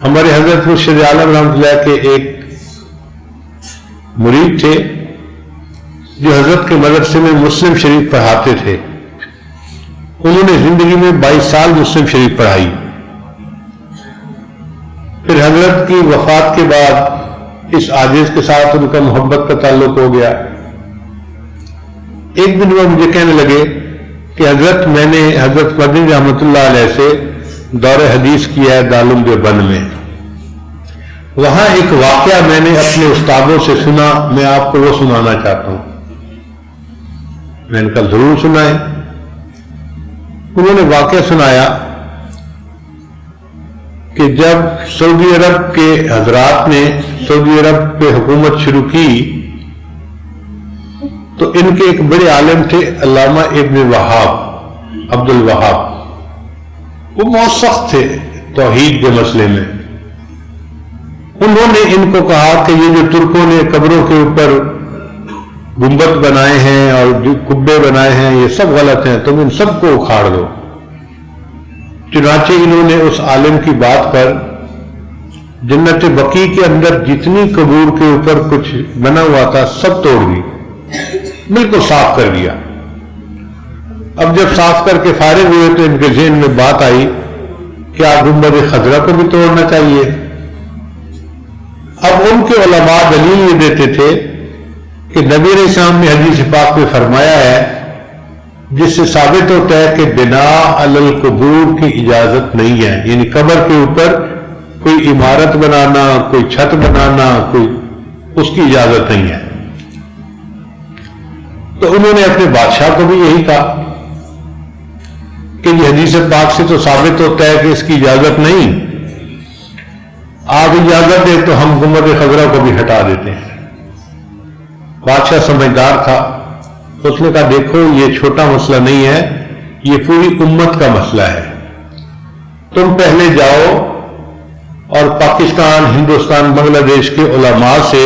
ہمارے حضرت مرشد عالم رحمۃ اللہ کے ایک مرید تھے جو حضرت کے مدرسے میں مسلم شریف پڑھاتے تھے. انہوں نے زندگی میں 22 سال مسلم شریف پڑھائی. پھر حضرت کی وفات کے بعد اس عاجز کے ساتھ ان کا محبت کا تعلق ہو گیا. ایک دن وہ مجھے کہنے لگے کہ حضرت میں نے حضرت مدنی رحمۃ اللہ علیہ سے دور حدیث کیا ہے دارالعلوم دیوبند میں. وہاں ایک واقعہ میں نے اپنے استادوں سے سنا, میں آپ کو وہ سنانا چاہتا ہوں. میں نے کہا ضرور سنائیں. انہوں نے واقعہ سنایا کہ جب سعودی عرب کے حضرات نے سعودی عرب پہ حکومت شروع کی تو ان کے ایک بڑے عالم تھے علامہ ابن وہاب, عبد الوہاب. وہ بہت سخت تھے توحید کے مسئلے میں. انہوں نے ان کو کہا کہ یہ جو ترکوں نے قبروں کے اوپر گنبد بنائے ہیں اور جو کبے بنائے ہیں یہ سب غلط ہیں, تم ان سب کو اکھاڑ دو. چنانچہ انہوں نے اس عالم کی بات پر جنت بقیع کے اندر جتنی قبور کے اوپر کچھ بنا ہوا تھا سب توڑ دی, بالکل صاف کر دیا. اب جب صاف کر کے فارغ ہوئے تو ان کے ذہن میں بات آئی کہ آپ گنبد خضرا کو بھی توڑنا چاہیے. اب ان کے علماء دلیل یہ دیتے تھے کہ نبی علیہ السلام نے حدیث پاک میں فرمایا ہے جس سے ثابت ہوتا ہے کہ بنا علی القبور کی اجازت نہیں ہے, یعنی قبر کے اوپر کوئی عمارت بنانا, کوئی چھت بنانا, کوئی اس کی اجازت نہیں ہے. تو انہوں نے اپنے بادشاہ کو بھی یہی کہا کہ یہ حدیث پاک سے تو ثابت ہوتا ہے کہ اس کی اجازت نہیں, آپ اجازت دیں تو ہم گنبد خضرا کو بھی ہٹا دیتے ہیں. بادشاہ سمجھدار تھا, اس نے کہا دیکھو یہ چھوٹا مسئلہ نہیں ہے, یہ پوری امت کا مسئلہ ہے. تم پہلے جاؤ اور پاکستان, ہندوستان, بنگلہ دیش کے علماء سے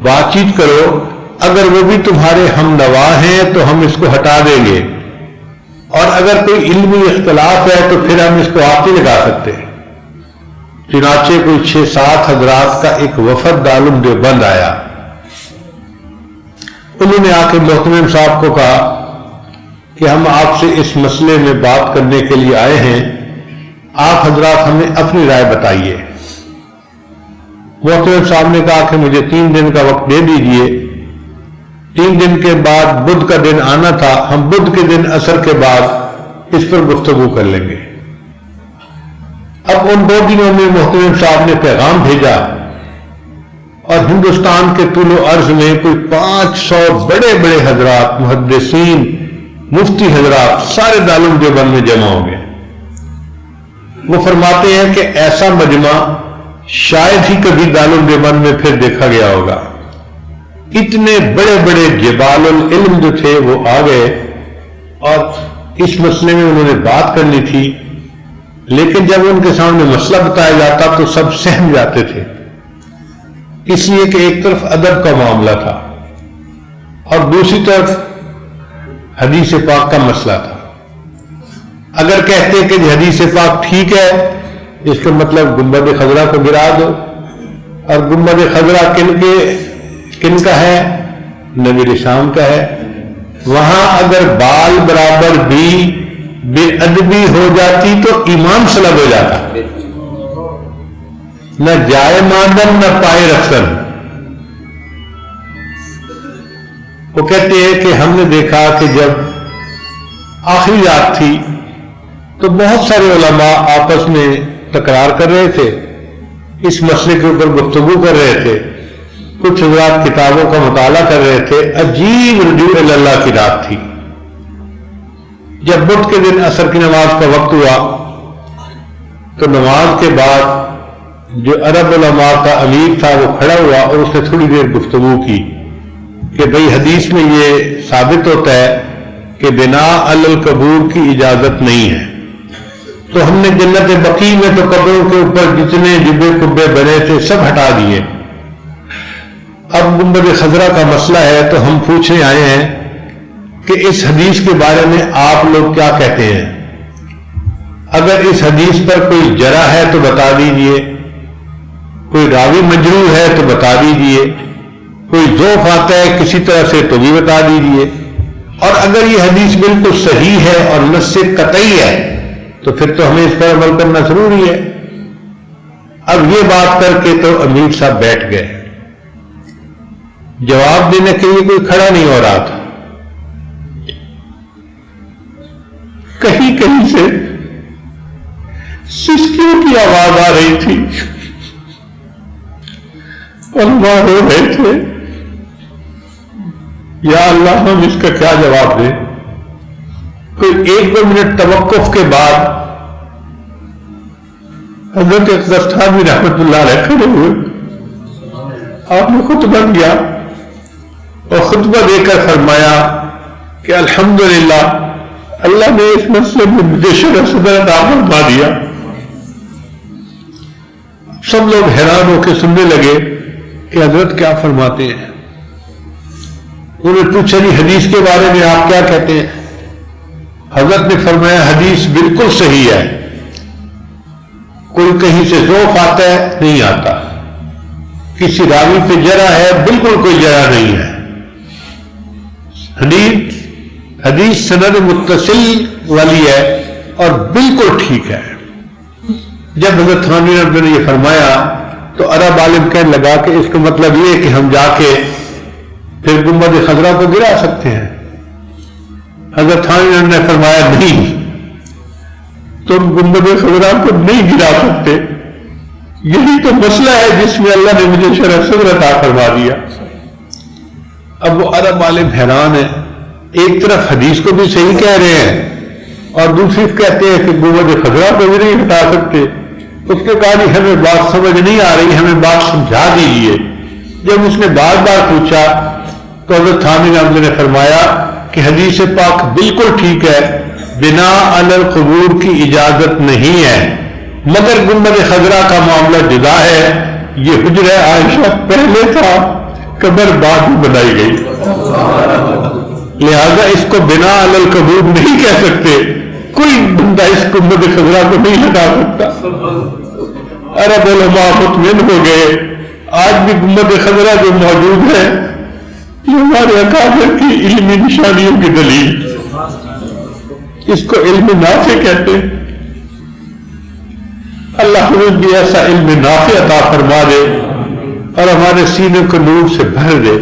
بات چیت کرو, اگر وہ بھی تمہارے ہم نوا ہیں تو ہم اس کو ہٹا دیں گے, اور اگر کوئی علمی اختلاف ہے تو پھر ہم اس کو ہاتھ نہیں لگا سکتے. چنانچہ کوئی 6-7 حضرات کا ایک وفد دارالعلوم دیوبند آیا. انہوں نے آ کے محتمم صاحب کو کہا کہ ہم آپ سے اس مسئلے میں بات کرنے کے لیے آئے ہیں, آپ حضرات ہمیں اپنی رائے بتائیے. محتمم صاحب نے کہا کہ مجھے 3 دن کا وقت دے دیجئے. 3 دن کے بعد بدھ کا دن آنا تھا, ہم بدھ کے دن عصر کے بعد اس پر گفتگو کر لیں گے. اب ان 2 دنوں میں محتمم صاحب نے پیغام بھیجا اور ہندوستان کے طول و عرض میں کوئی 500 بڑے بڑے حضرات, محدثین, مفتی حضرات سارے دارالعلوم دیوبند میں جمع ہو گئے. وہ فرماتے ہیں کہ ایسا مجمع شاید ہی کبھی دارالعلوم دیوبند میں پھر دیکھا گیا ہوگا. اتنے بڑے بڑے جبال العلم جو تھے وہ آ گئے اور اس مسئلے میں انہوں نے بات کرنی تھی, لیکن جب ان کے سامنے مسئلہ بتایا جاتا تو سب سہم جاتے تھے, اس لیے کہ ایک طرف ادب کا معاملہ تھا اور دوسری طرف حدیث پاک کا مسئلہ تھا. اگر کہتے کہ حدیث پاک ٹھیک ہے اس کا مطلب گنبد خضرا کو گرا دو, اور گنبد خضرا کن کا ہے؟ نبی علیہ السلام کا ہے. وہاں اگر بال برابر بھی بے ادبی ہو جاتی تو ایمان سلب ہو جاتا, نہ جائے ماندن نہ پائے رفتن. وہ کہتے ہیں کہ ہم نے دیکھا کہ جب آخری رات تھی تو بہت سارے علماء آپس میں تکرار کر رہے تھے, اس مسئلے کے اوپر گفتگو کر رہے تھے, کچھ حضرات کتابوں کا مطالعہ کر رہے تھے. عجیب رجوع اللہ کی رات تھی. جب بدھ کے دن عصر کی نماز کا وقت ہوا تو نماز کے بعد جو عرب علماء کا امیر تھا وہ کھڑا ہوا اور اس نے تھوڑی دیر گفتگو کی کہ بھئی حدیث میں یہ ثابت ہوتا ہے کہ بنا علی القبور کی اجازت نہیں ہے, تو ہم نے جنت بقیع میں تو قبروں کے اوپر جتنے جبے کبے بنے تھے سب ہٹا دیے. اب گنبد خضرا کا مسئلہ ہے تو ہم پوچھنے آئے ہیں کہ اس حدیث کے بارے میں آپ لوگ کیا کہتے ہیں؟ اگر اس حدیث پر کوئی جرح ہے تو بتا دیجئے, کوئی راوی مجروح ہے تو بتا دیجئے، کوئی ضعف آتا ہے کسی طرح سے تو بھی بتا دیجئے، اور اگر یہ حدیث بالکل صحیح ہے اور نص قطعی ہے تو پھر تو ہمیں اس پر عمل کرنا ضروری ہے۔ اب یہ بات کر کے تو امیر صاحب بیٹھ گئے، جواب دینے کے لیے کوئی کھڑا نہیں ہو رہا تھا۔ کہیں کہیں سے سسکیوں کی آواز آ رہی تھی، علماء رو رہے تھے، یا اللہ ہم اس کا کیا جواب دیں۔ کوئی 1-2 منٹ توقف کے بعد حضرت اقدس تھانوی رحمت اللہ علیہ کھڑے ہوئے، آپ نے خطبہ دیا اور خطبہ دے کر فرمایا کہ الحمدللہ اللہ نے اس مسئلے میں مجھے شرح صدر عطا فرما دیا۔ سب لوگ حیران ہو کے سننے لگے کہ حضرت کیا فرماتے ہیں۔ انہوں نے پوچھا جی حدیث کے بارے میں آپ کیا کہتے ہیں؟ حضرت نے فرمایا حدیث بالکل صحیح ہے، کوئی کہیں سے ضعف آتا ہے نہیں آتا، کسی راوی پہ جرح ہے بالکل کوئی جرح نہیں ہے، حدیث سند متصل والی ہے اور بالکل ٹھیک ہے۔ جب حضرت تھانوی نے یہ فرمایا تو عرب عالم کہنے لگا کہ اس کا مطلب یہ ہے کہ ہم جا کے پھر گنبد خضرا کو گرا سکتے ہیں۔ حضرت تھانوی نے فرمایا نہیں، تم گنبد خضرا کو نہیں گرا سکتے، یہی تو مسئلہ ہے جس میں اللہ نے مجھے شرح صدر عطا فرما دیا۔ اب وہ عرب عالم حیران ہے، ایک طرف حدیث کو بھی صحیح کہہ رہے ہیں اور دوسری کہتے ہیں کہ گنبد خضرا کو بھی نہیں ہٹا سکتے۔ اس نے کہا نہیں ہمیں بات سمجھ نہیں آ رہی، ہمیں بات سمجھا دیجیے۔ جب اس نے بار بار پوچھا تو حضرت تھانوی نے فرمایا کہ حدیث پاک بالکل ٹھیک ہے، بنا علی القبور کی اجازت نہیں ہے، مگر گنبد خضرا کا معاملہ جدا ہے، یہ حجرہ عائشہ پہلے تھا، قبر بعد میں بنائی گئی، لہذا اس کو بنا علی القبور نہیں کہہ سکتے، کوئی بندہ اس گنبد خضرا کو نہیں ہٹا سکتا۔ عرب علماء مطمئن ہو گئے، آج بھی گنبد خضرا جو موجود ہے یہ ہمارے اکابر کی علمی نشانیوں کی دلیل، اس کو علم نافع کہتے ہیں۔ اللہ ہمیں بھی ایسا علم نافع عطا فرما دے اور ہمارے سینے کو نور سے بھر دے،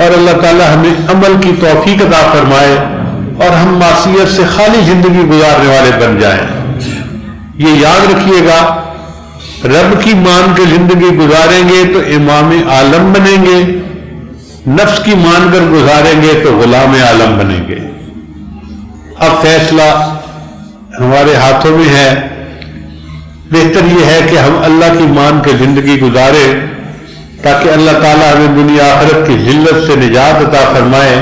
اور اللہ تعالی ہمیں عمل کی توفیق عطا فرمائے اور ہم معصیت سے خالی زندگی گزارنے والے بن جائیں۔ یہ یاد رکھیے گا، رب کی مان کے زندگی گزاریں گے تو امام عالم بنیں گے، نفس کی مان کر گزاریں گے تو غلام عالم بنیں گے۔ اب فیصلہ ہمارے ہاتھوں میں ہے، بہتر یہ ہے کہ ہم اللہ کی مان کے زندگی گزاریں تاکہ اللہ تعالیٰ ہمیں دنیا آخرت کی ذلت سے نجات عطا فرمائے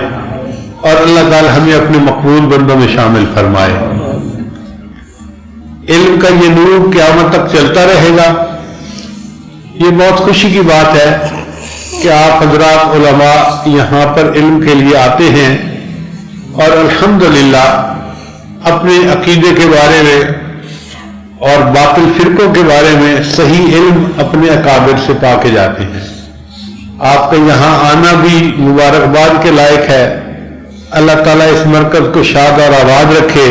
اور اللہ تعالیٰ ہمیں اپنے مقبول بندوں میں شامل فرمائے۔ علم کا یہ نور قیامت تک چلتا رہے گا۔ یہ بہت خوشی کی بات ہے کہ آپ حضرات علماء یہاں پر علم کے لیے آتے ہیں اور الحمدللہ اپنے عقیدے کے بارے میں اور باطل فرقوں کے بارے میں صحیح علم اپنے اکابر سے پا کے جاتے ہیں۔ آپ کا یہاں آنا بھی مبارکباد کے لائق ہے۔ اللہ تعالیٰ اس مرکز کو شاد اور آباد رکھے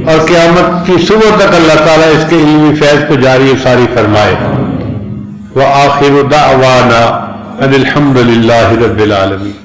اور قیامت کی صبح تک اللہ تعالیٰ اس کے علمی فیض کو جاری ساری فرمائے۔ وآخر دعوانا ان الحمد للہ رب العالمین۔